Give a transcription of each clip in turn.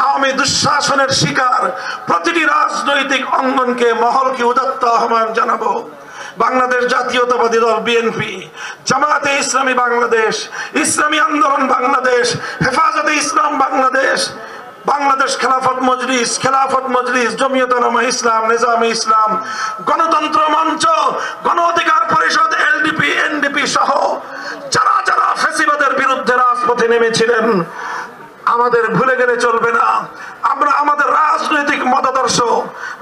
আওয়ামী দুঃশাসনের শিকার প্রতিটি রাজনৈতিক অঙ্গনকে মহলকে উদাত্ত আহ্বান জানাবো। বাংলাদেশ জাতীয়তাবাদী দল বিএনপি, জামায়াতে ইসলামী বাংলাদেশ, ইসলামী আন্দোলন বাংলাদেশ, হেফাজতে ইসলাম বাংলাদেশ, বাংলাদেশ খেলাফত মজলিস, জমিয়ত উলামা ইসলাম, নিজামে ইসলাম, গণতন্ত্র মঞ্চ, গণ অধিকার পরিষদ, এলডিপি, এনডিপি সহ যারা যারা ফ্যাসিবাদের বিরুদ্ধে রাজপথে নেমেছিলেন, আমাদের ভুলে গেলে চলবে না। আমরা আমাদের রাজনৈতিক মতাদর্শ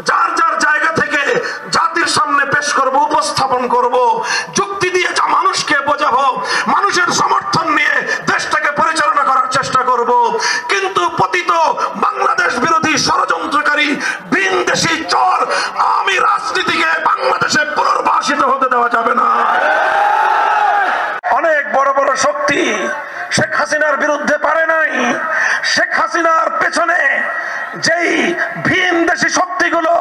যার যার জায়গা থেকে জাতির সামনে পেশ করব, উপস্থাপন করব, যুক্তি দিয়ে যা মানুষকে বোঝাবো, মানুষের সমর্থন নিয়ে দেশটাকে পরিচালনা করার চেষ্টা করব। কিন্তু পতিত বাংলাদেশ বিরোধী ষড়যন্ত্রকারী ভিনদেশী চর আওয়ামী রাজনীতিকে বাংলাদেশে পুনর্বাসিত হতে দেওয়া যাবে না। অনেক বড় বড় শক্তি শেখ হাসিনার বিরুদ্ধে পারে নাই। শেখ হাসিনার পেছনে যেই ভিনদেশী শক্তিগুলো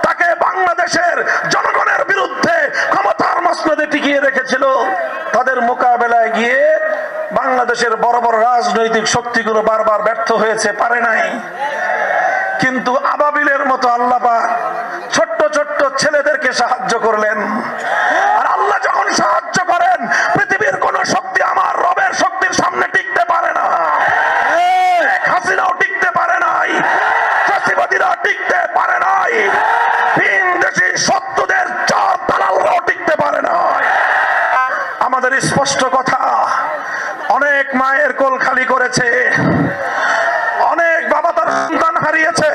তাকে বাংলাদেশের জনগণের বিরুদ্ধে ক্ষমতার মসনদে টিকিয়ে রেখেছিল, তাদের মোকাবেলায় গিয়ে বাংলাদেশের বড় বড় রাজনৈতিক শক্তিগুলো বারবার ব্যর্থ হয়েছে, পারে নাই। কিন্তু আবাবিলের মতো আল্লাহ পাক ছোট্ট ছোট্ট ছেলেদেরকে সাহায্য করলেন। আর আল্লাহ যখন সাহায্য করেন, পৃথিবীর কোন শক্তি আমার রবের শক্তির সামনে টিকতে পারে না। শেখ হাসিনাও টিকতে পারে নাই, ফ্যাসিবাদীরা টিকতে পারে নাই, ভিনদেশী শত্রুদের চার দালালরাও টিকতে পারে নাই। আমাদের স্পষ্ট কথা, অনেক মায়ের কোল খালি করেছে, অনেক বাবা তার সন্তান হারিয়েছে,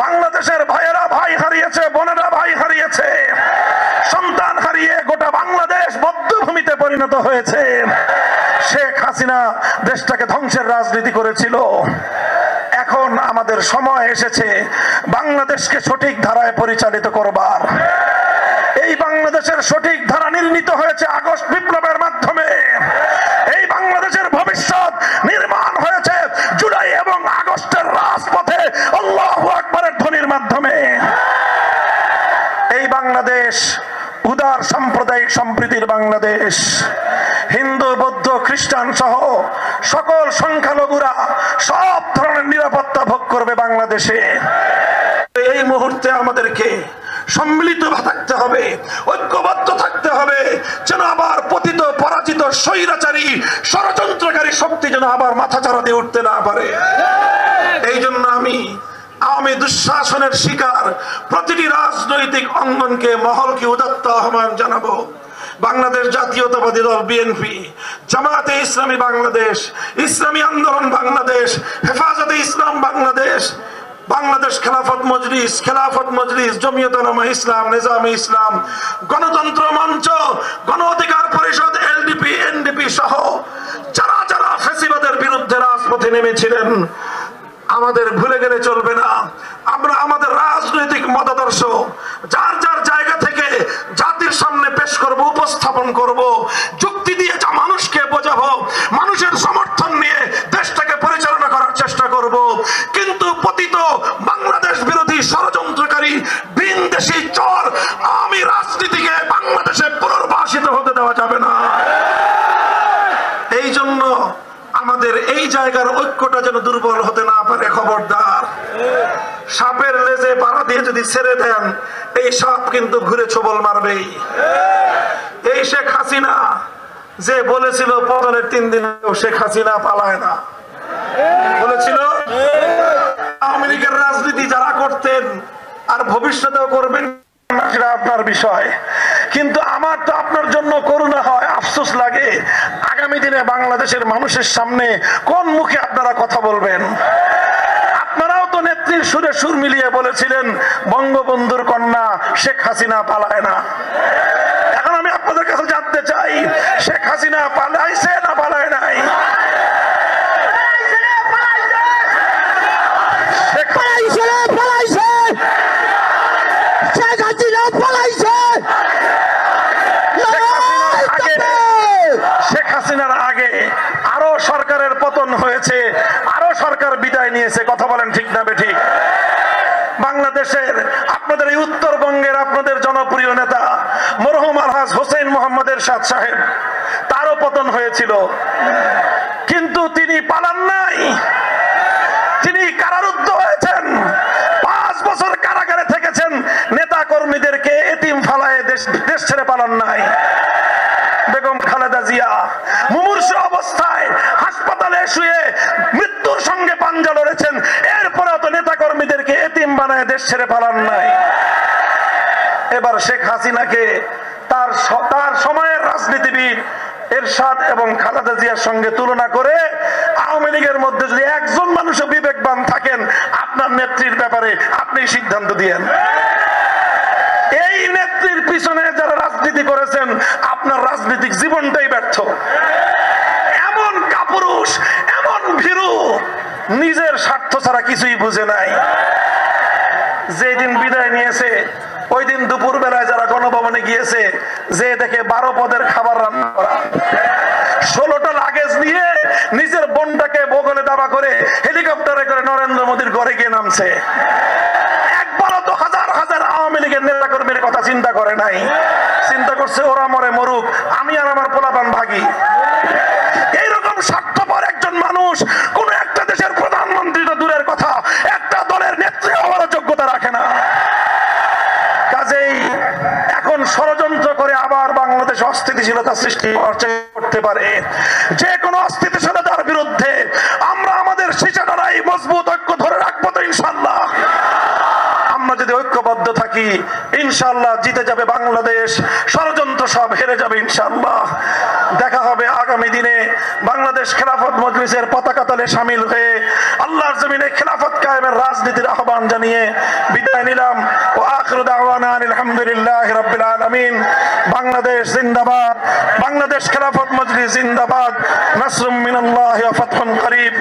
বাংলাদেশের ভাইয়েরা ভাই হারিয়েছে, বোনেরা ভাই হারিয়েছে, সন্তান হারিয়ে গোটা বাংলাদেশ বধ্যভূমিতে পরিণত হয়েছে। শেখ হাসিনা দেশটাকে ধ্বংসের রাজনীতি করেছিল। এখন আমাদের সময় এসেছে বাংলাদেশকে সঠিক ধারায় পরিচালিত করবার। এই বাংলাদেশের সঠিক ধারা নির্মিত হয়েছে আগস্ট বিপ্লবের মাধ্যমে। এই বাংলাদেশের ভবিষ্যৎ নির্মাণ হয়েছে জুলাই এবং আগস্টের রাজপথে আল্লাহু আকবারের ধ্বনির মাধ্যমে। এই বাংলাদেশ উদার সাম্প্রদায়িক সম্প্রীতির বাংলাদেশ। হিন্দু, বৌদ্ধ, খ্রিস্টান সহ সকল সংখ্যালঘুরা সব ধরনের নিরাপত্তা ভোগ করবে বাংলাদেশে। এই মুহূর্তে আমাদেরকে সম্মিলিত থাকতে হবে, ঐক্যবদ্ধ থাকতে হবে, যেন আবার পতিত পরাজিত স্বৈরাচারী ষড়যন্ত্রকারী শক্তি যেন আবার মাথাচাড়া দিয়ে উঠতে না পারে। এই জন্য আমি আওয়ামী দুঃশাসনের শিকার প্রতিটি রাজনৈতিক অঙ্গনকে মহলকে উদাত্ত আহ্বান জানাবো। বাংলাদেশ জাতীয়তাবাদী দল বিএনপি, জামায়াতে ইসলামী বাংলাদেশ, ইসলামী আন্দোলন বাংলাদেশ, হেফাজতে ইসলাম বাংলাদেশ, বাংলাদেশ খেলাফত মজলিস, জমিয়ত উলামা ইসলাম, নিজামে ইসলাম, গণতন্ত্র মঞ্চ, গণ অধিকার পরিষদ, এলডিপি, এনডিপি সহ যারা যারা ফ্যাসিবাদের বিরুদ্ধে রাজপথে নেমেছিলেন, আমাদের ভুলে গেলে চলবে না। আমরা আমাদের রাজনৈতিক মতাদর্শ যার যার জায়গা থেকে জাতির সামনে পেশ করব, উপস্থাপন করব, যুক্তি দিয়ে যা মানুষকে বোঝাবো, মানুষের সমর্থন নিয়ে দেশটাকে পরিচালনা করার চেষ্টা করব। কিন্তু পতিত বাংলাদেশ বিরোধী ষড়যন্ত্রকারী ভিনদেশী চর আওয়ামী রাজনীতিকে বাংলাদেশে পুনর্বাসিত হতে দেওয়া যাবে না। এই জন্য আমাদের এই জায়গার ঐক্যটা যেন দুর্বল হতে না পারে। খবরদার, সাপের লেজে পাড়া দিয়ে যদি ছেড়ে দেন, এই সাপ কিন্তু ঘুরে ছোবল মারবেই। এই শেখ হাসিনা যে বলেছিল পতনের 3 দিন, শেখ হাসিনা পালায় না বলেছিল। আওয়ামী লীগের রাজনীতি যারা করতেন আর ভবিষ্যতেও করবেন সেটা আপনার বিষয়, কিন্তু আমার তো আপনার জন্য করুণা হয়, আফসোস লাগে। আগামী দিনে বাংলাদেশের মানুষের সামনে কোন মুখে আপনারা কথা বলবেন? আপনারাও তো নেত্রীর সুরে সুর মিলিয়ে বলেছিলেন বঙ্গবন্ধুর কন্যা শেখ হাসিনা পালায় না। এখন আমি আপনাদের কাছে জানতে চাই, শেখ হাসিনা পালাইছে না পালায় নাই? শেখ হাসিনার আগে আরো সরকারের পতন হয়েছে, আরো সরকার বিদায় নিয়েছে। কথা বলেন ঠিক না বেঠিক? বাংলাদেশের আপনাদের এই উত্তরবঙ্গের আপনাদের জনপ্রিয় নেতা মরহুম আলহাজ হোসেন মোহাম্মদ এরশাদ সাহেব, তারও পতন হয়েছিল, কিন্তু তিনি পালান নাই। তিনি কারারুদ্ধ হয়েছেন, 5 বছর কারাগারে থেকেছেন, নেতা কর্মীদেরকে এতিম ফালায় দেশ ছেড়ে পালান নাই। বেগম খালেদা জিয়া মুমূর্ষু অবস্থায় হাসপাতালে শুয়ে মৃত্যুর সঙ্গে পাঞ্জা লড়েছেন, এরপরেও তো নেতা কর্মীদেরকে এতিম বানায় দেশ ছেড়ে পালান নাই। এবার শেখ হাসিনাকে তার সময়ের রাজনীতিবিদ এরশাদ এবং খালেদা জিয়ার সঙ্গে তুলনা করে আওয়ামী লীগের মধ্যে যদি একজন মানুষও বিবেকবান থাকেন, আপনার নেত্রীর ব্যাপারে আপনি সিদ্ধান্ত দিয়েন। এই নেত্রীর পিছনে যারা রাজনীতি করেছেন, আপনার রাজনৈতিক জীবনটাই ব্যর্থ। এমন কাপুরুষ, এমন ভীরু, নিজের স্বার্থ ছাড়া কিছুই বুঝে নাই। যেদিন বিদায় নিয়েছে ওই দিন দুপুর বেলায় যারা গণভবনে গিয়েছে, যে দেখে 12 পদের খাবার রান্না করা, 16টা লাগেজ নিয়ে নিজের বোনটাকে বগলে দাবা করে হেলিকপ্টারে করে নরেন্দ্র মোদীর ঘরে গিয়ে নামছে। একবারও তো হাজার হাজার আওয়ামী লীগের নেতা কর্মীর কথা চিন্তা করে নাই। চিন্তা করছে ওরা মরে মরুক, আমি আর আমার পোলাপান ভাগি। এইরকম স্বার্থপর একজন মানুষ কোন একটা দেশের প্রধানমন্ত্রী তো দূরের কথা, একটা দলের নেত্রী হওয়ার যোগ্যতা রাখে না। কাজেই এখন ষড়যন্ত্র করে আবার বাংলাদেশ অস্থিতিশীলতা সৃষ্টি করতে পারে। যে কোনো অস্থিতিশীলতার বিরুদ্ধে আমরা আমাদের শিশাডারাই মজবুত ঐক্য ধরে রাখবো তো ইনশাল্লাহ। আমরা যদি ঐক্যবদ্ধ থাকি ইনশাল্লাহ জিতে যাবে বাংলাদেশ, ষড়যন্ত্র সব হেরে যাবে ইনশাল্লাহ। দেখা হবে আগামী দিনে বাংলাদেশ খেলাফত মজলিসের পতাকা তলে শামিল হয়ে আল্লাহর জমিনে খেলাফত কায়েমের রাজনীতির আহ্বান জানিয়ে বিদায় নিলাম। ও আখিরু দাওয়ানা আলহামদুলিল্লাহি রাব্বিল আলামিন। বাংলাদেশ জিন্দাবাদ, বাংলাদেশ খেলাফত মজলিস জিন্দাবাদ। নাসরুম মিনাল্লাহি ওয়া ফাতহুন করিব।